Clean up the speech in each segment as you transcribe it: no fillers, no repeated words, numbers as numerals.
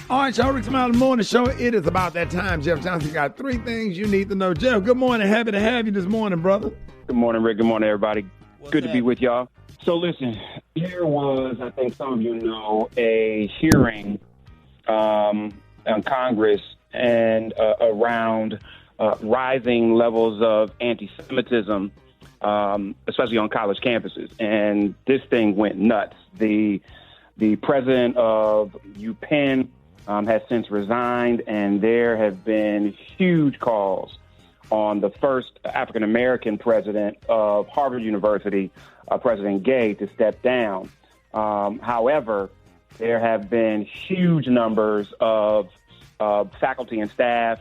All right, y'all, Rick Smiley Morning Show. It is about that time. Jeff Johnson got 3 things you need to know. Jeff, good morning. Happy to have you this morning, brother. Good morning, Rick. Good morning, everybody. Good to be with y'all. So listen, there was, I think some of you know, a hearing on Congress and around rising levels of anti-Semitism, especially on college campuses. And this thing went nuts. The president of UPenn has since resigned, and there have been huge calls on the first African-American president of Harvard University, President Gay, to step down. However, there have been huge numbers of faculty and staff,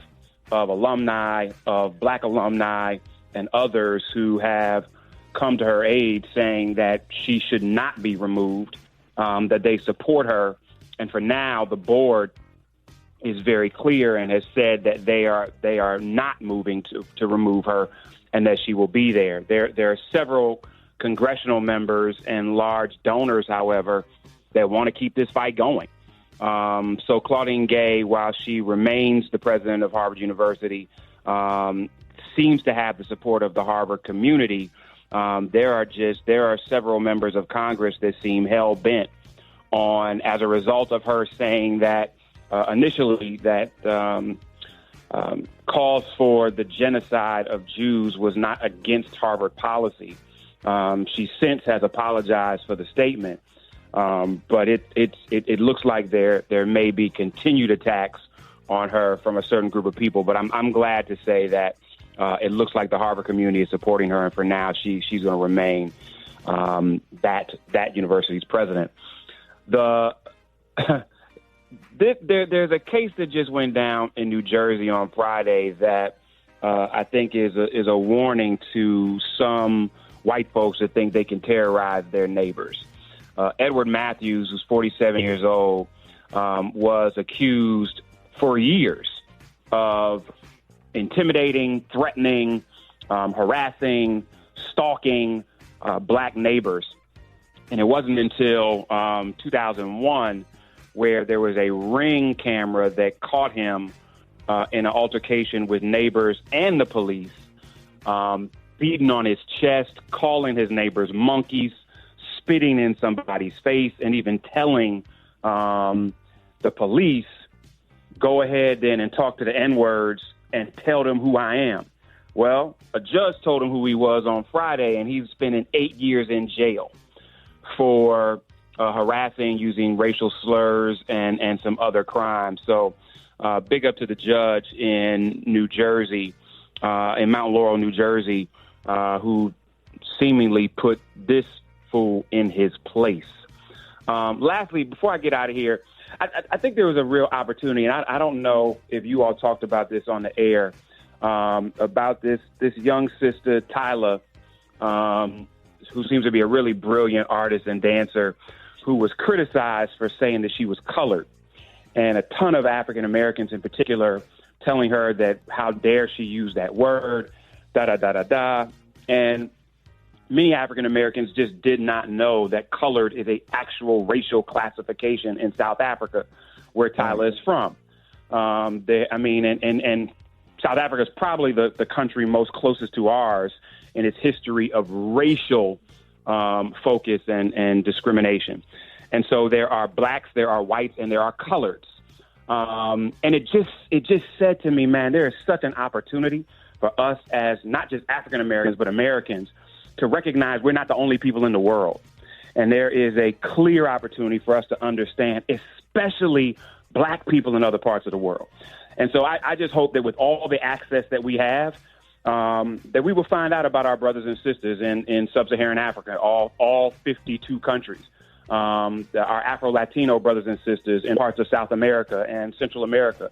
of alumni, of black alumni, and others who have come to her aid saying that she should not be removed, that they support her. And for now, the board is very clear and has said that they are not moving to remove her, and that she will be there. There are several congressional members and large donors, however, that want to keep this fight going. So Claudine Gay, while she remains the president of Harvard University, seems to have the support of the Harvard community. There are several members of Congress that seem hell bent on, as a result of her saying that initially that calls for the genocide of Jews was not against Harvard policy. She since has apologized for the statement, but it looks like there may be continued attacks on her from a certain group of people. But I'm glad to say that it looks like the Harvard community is supporting her, and for now she's going to remain that university's president. There's a case that just went down in New Jersey on Friday that I think is a warning to some white folks that think they can terrorize their neighbors. Edward Matthews, who's 47 years old, was accused for years of intimidating, threatening, harassing, stalking black neighbors. And it wasn't until 2001 where there was a Ring camera that caught him in an altercation with neighbors and the police, beating on his chest, calling his neighbors monkeys, spitting in somebody's face, and even telling the police, go ahead then and talk to the N-words and tell them who I am. Well, a judge told him who he was on Friday, and he's spending 8 years in jail for harassing, using racial slurs, and some other crimes. So big up to the judge in New Jersey, in Mount Laurel, New Jersey, who seemingly put this fool in his place. Lastly, before I get out of here, I think there was a real opportunity, and I don't know if you all talked about this on the air, about this young sister, Tyla, who seems to be a really brilliant artist and dancer, who was criticized for saying that she was colored. And a ton of African Americans in particular telling her that how dare she use that word, da-da-da-da-da. And many African Americans just did not know that colored is a actual racial classification in South Africa, where Tyla is from. And South Africa is probably the country most closest to ours in its history of racial focus and discrimination. And so there are blacks, there are whites, and there are coloreds. And it just said to me, man, there is such an opportunity for us as not just African Americans, but Americans to recognize we're not the only people in the world. And there is a clear opportunity for us to understand, especially black people in other parts of the world. And so I just hope that with all the access that we have, that we will find out about our brothers and sisters in sub-Saharan Africa, all 52 countries, our Afro-Latino brothers and sisters in parts of South America and Central America,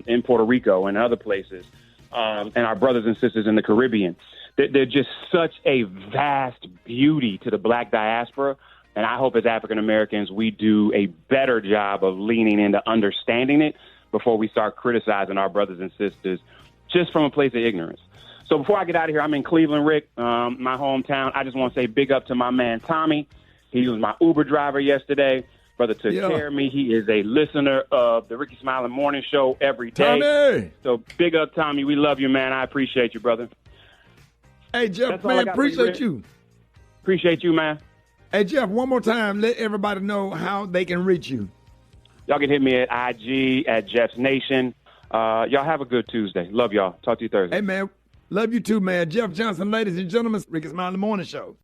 in Puerto Rico and other places, and our brothers and sisters in the Caribbean. They're just such a vast beauty to the black diaspora. And I hope as African Americans, we do a better job of leaning into understanding it before we start criticizing our brothers and sisters just from a place of ignorance. So before I get out of here, I'm in Cleveland, Rick, my hometown. I just want to say big up to my man, Tommy. He was my Uber driver yesterday. brother took care of me. He is a listener of the Rickey Smiley Morning Show every day. Tommy! So big up, Tommy. We love you, man. I appreciate you, brother. Hey, Jeff, man, appreciate you. Appreciate you, man. Hey, Jeff, one more time, let everybody know how they can reach you. Y'all can hit me at IG, at Jeff's Nation. Y'all have a good Tuesday. Love y'all. Talk to you Thursday. Hey, man, love you too, man. Jeff Johnson, ladies and gentlemen, Rickey Smiley Morning Show.